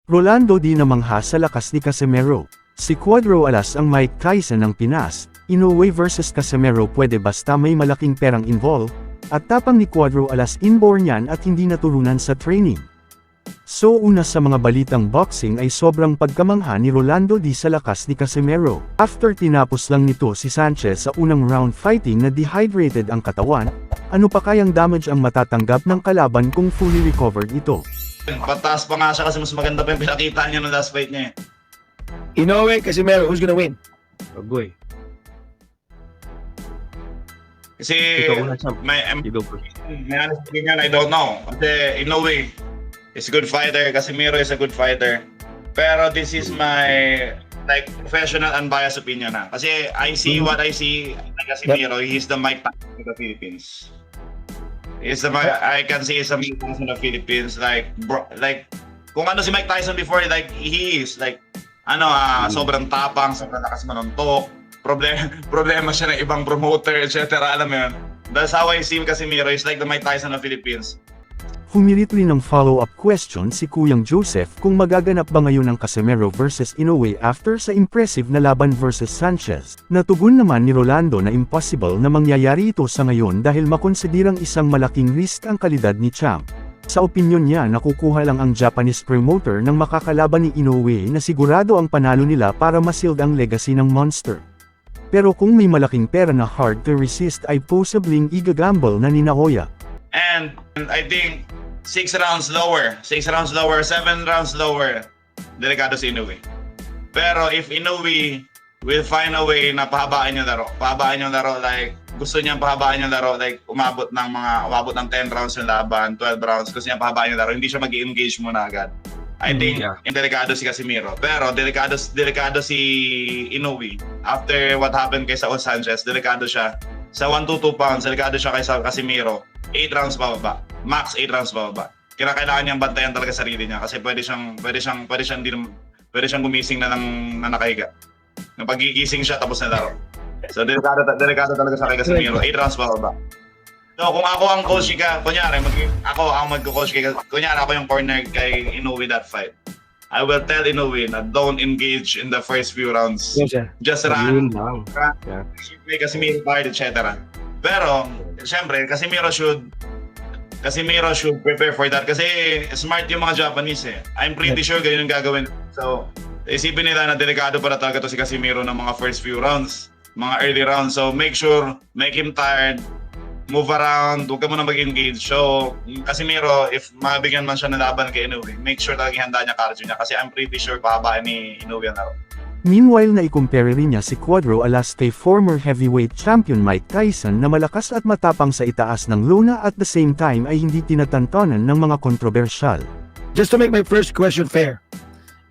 Rolando di namangha sa lakas ni Casimero. Si Cuadro Alas ang Mike Tyson ng Pinas. Inoue versus Casimero pwede basta may malaking perang involved, at tapang ni Cuadro Alas inborn yan at hindi naturunan sa training. So una sa mga balitang boxing ay sobrang pagkamangha ni Rolando di sa lakas ni Casimero. After tinapos lang nito si Sanchez sa unang round fighting na dehydrated ang katawan, ano pa kayang damage ang matatanggap ng kalaban kung fully recovered ito? Pataas pa nga siya kasi mas maganda pa yung pinakita niya ng last fight niya eh. Inoue, Casimero, who's gonna win? Agoy. Kasi Ikaw una, Champ. may Ikaw first. honest opinion, I don't know. Kasi Inoue is a good fighter, Casimero is a good fighter. Pero this is my like professional unbiased opinion na. Kasi I see what I see like Casimero, he's the Mike Tyson of the Philippines. I can say he's a Mike Tyson of the Philippines, like bro, like kung ano si Mike Tyson before, like he is like sobrang tapang, sobrang lakas manuntok, problema siya ng ibang promoter, etc. Alam mo yun. That's how I see Casimero, he's like the Mike Tyson of the Philippines. Humirit rin ng follow-up question si Kuyang Joseph kung magaganap ba ngayon ang Casimero versus Inoue after sa impressive na laban versus Sanchez. Natugon naman ni Rolando na impossible na mangyayari ito sa ngayon dahil makonsiderang isang malaking risk ang kalidad ni Champ. Sa opinyon niya nakukuha lang ang Japanese promoter ng makakalaban ni Inoue na sigurado ang panalo nila para ma-sealed ang legacy ng monster. Pero kung may malaking pera na hard to resist ay possibling igagamble na ni Naoya. And I think 6 rounds lower, 7 rounds lower, delikado si Inoue. Pero if Inoue will find a way na pahabaan yung laro, like gusto niyang pahabaan yung laro, like umabot ng 10 rounds yung laban, 12 rounds, gusto niyang pahabaan yung laro, hindi siya mag-engage muna agad. I think delikado si Casimero. Pero delikado si Inoue. After what happened kay Saul Sanchez, delikado siya. Sa 122 pounds, delikado siya kay Casimero. 8 rounds pababa. Max 8 rounds pababa. Kailangan niyang bantayan talaga sarili niya kasi pwede siyang gumising na nakahiga. Nang pagigising siya tapos na laro. So delikado talaga sa kay Casimero. 8 rounds pababa. So kung ako ang coach ka, kunyari ako ang magko-coach kay, kunyari ako yung corner kay Inoue that fight. I will tell Inoue na don't engage in the first few rounds. Yes, sir. Just run. May Casimero card, etc. Pero, siyempre, Casimero should prepare for that kasi smart yung mga Japanese eh. I'm pretty sure ganyan yung gagawin. So, isipin nila na delikado para talaga to si Casimero ng mga first few rounds, mga early rounds. So, make him tired, move around, huwag ka muna mag-engage. So, Casimero, if mabigyan man siya ng laban kay Inoue, make sure talagang handa niya cardio niya kasi I'm pretty sure pahabaan ni Inoue ang laro. Meanwhile na-ikumpare rin niya si Cuadro Alas kay former heavyweight champion Mike Tyson na malakas at matapang sa itaas ng lona at the same time ay hindi tinatantanan ng mga kontrobersyal. Just to make my first question fair,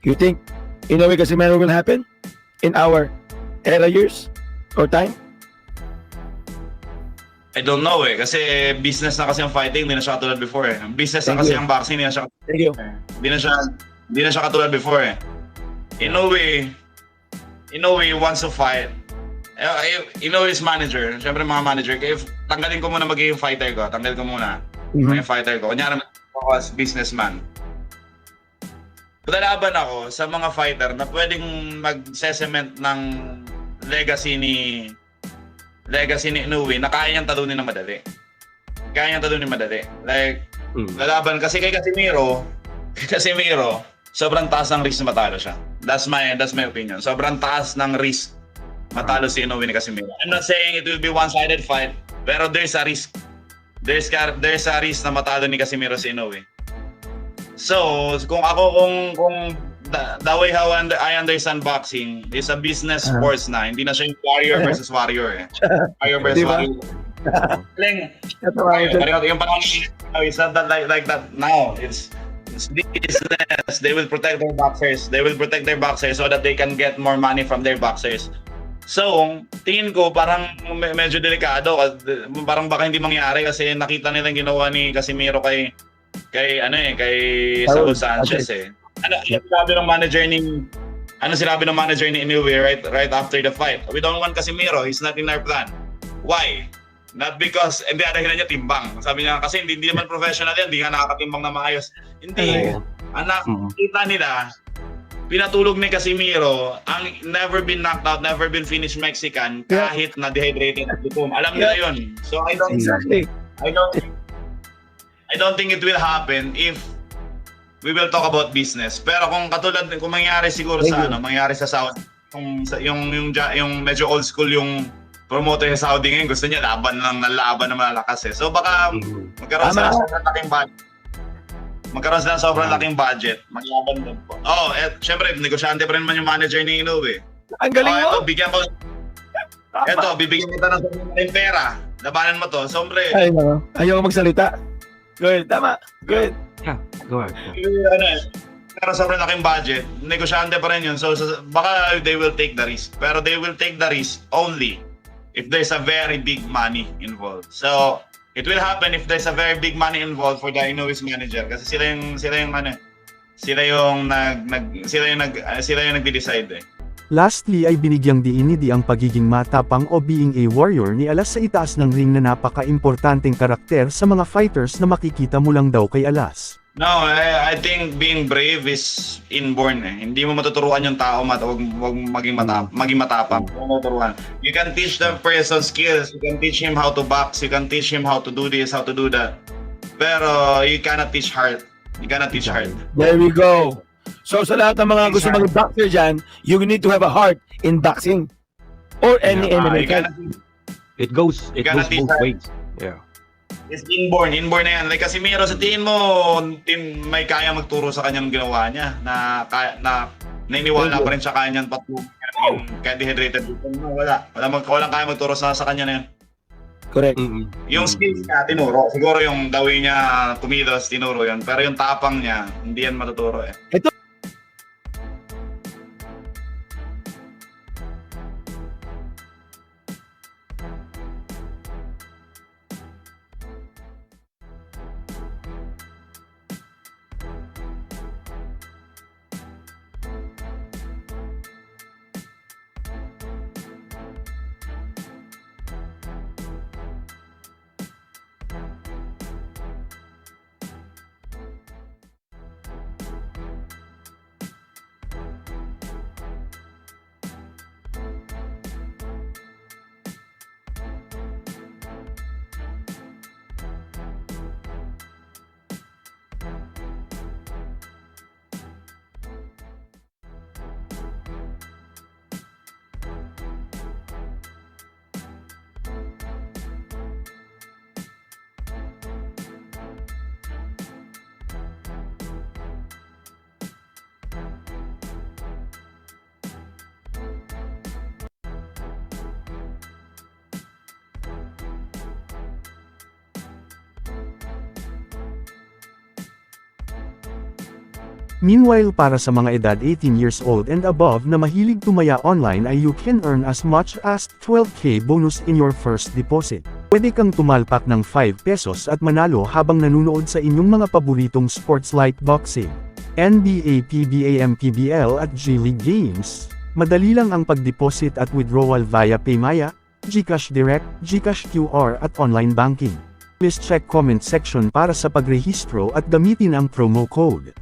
you think Inoue Casimero will happen in our era years or time? I don't know eh, kasi business na kasi ang fighting, hindi na siya katulad before eh. Business na kasi ang boxing, hindi na siya Thank you. Hindi na siya katulad before eh. Inoue wants to fight. Inoue's manager, syempre mga manager, if tanggalin ko muna magiging fighter ko, magiging fighter ko. Kunyari ako as businessman. Lalaban ako sa mga fighter na pwedeng mag-cement ng legacy ni Inoue na kaya niyang talunin na madali. Like, lalaban kasi kay Casimero, sobrang taas ng risk na matalo siya. That's my opinion. Sobrang taas ng risk matalo si Inoue ni Casimero. I'm not saying it will be one-sided fight, pero there's a risk. There's a risk na matalo ni Casimero si Inoue. So, kung the way how I understand boxing is a business sports na, hindi na siya yung warrior versus warrior eh. Warrior versus warrior. Yung panahon it's not that like that now. It's business. They will protect their boxers. So that they can get more money from their boxers. So, tingin ko parang medyo delikado. Parang baka hindi mangyari kasi nakita nila yung ginawa ni Casimero kay Saul Sanchez eh. Sinabi ng manager ni Inoue right after the fight? We don't want Casimero. He's not in our plan. Why? Not because, hindi, dahilan niya timbang. Sabi niya, kasi hindi naman professional yan, hindi nga nakakatimbang na maayos. Hindi. Ang nakita nila, pinatulog ni Casimiro ang never been knocked out, never been finished Mexican kahit na dehydrated at gutom. Alam nila yun. So I don't think it will happen if we will talk about business. Pero kung katulad kung mangyari siguro sa mangyari sa Saudi, yung medyo old school yung promoter sa Saudi ngayon, gusto niya laban na malakas eh. So baka magkaroon sila ng laking budget. Sobrang laking budget. Maglaban din po. Syempre, negosyante pa rin man yung manager ni Inoue. Ang galing mo! Bibigyan kita ng malaking pera. Labanan mo to. Sombre. Ay, no. Ayaw magsalita. Good, tama. Good. Yeah, go ahead. Pero sobrang laking budget. Negosyante pa rin yun. So, baka they will take the risk. Pero they will take the risk only if there's a very big money involved. So, it will happen if there's a very big money involved for the Inoue's manager kasi sila yung nagde-decide eh. Lastly ay binigyang diinidi ang pagiging matapang o being a warrior ni Alas sa itaas ng ring na napaka-importanteng karakter sa mga fighters na makikita mo lang daw kay Alas. No, I think being brave is inborn eh. Hindi mo matuturuan yung tao wag maging matapang. Hindi mo matuturuan. You can teach the person skills, you can teach him how to box, you can teach him how to do this, how to do that. Pero you cannot teach heart. You cannot teach heart. There we go. So sa lahat ng mga gusto maging boxer dyan, you need to have a heart in boxing. Or any MMA fight. It goes both ways. Yeah. It's inborn na yan. Like Casimiro, sa tingin mo, may kaya magturo sa kanyang ginawa niya na nainiwala pa rin sa kanyang patuloy kaya dehydrated. Walang kaya magturo sa kanya na yan. Correct. Yung skills niya, tinuro. Siguro yung the way niya kumilos, tinuro yun. Pero yung tapang niya, hindi yan matuturo eh. Ito. Meanwhile para sa mga edad 18 years old and above na mahilig tumaya online ay you can earn as much as 12k bonus in your first deposit. Pwede kang tumalpak ng 5 pesos at manalo habang nanunood sa inyong mga paboritong sports like boxing, NBA, PBA, PBL at G-League games. Madali lang ang pag-deposit at withdrawal via Paymaya, GCash Direct, GCash QR at online banking. Please check comment section para sa pagrehistro at gamitin ang promo code.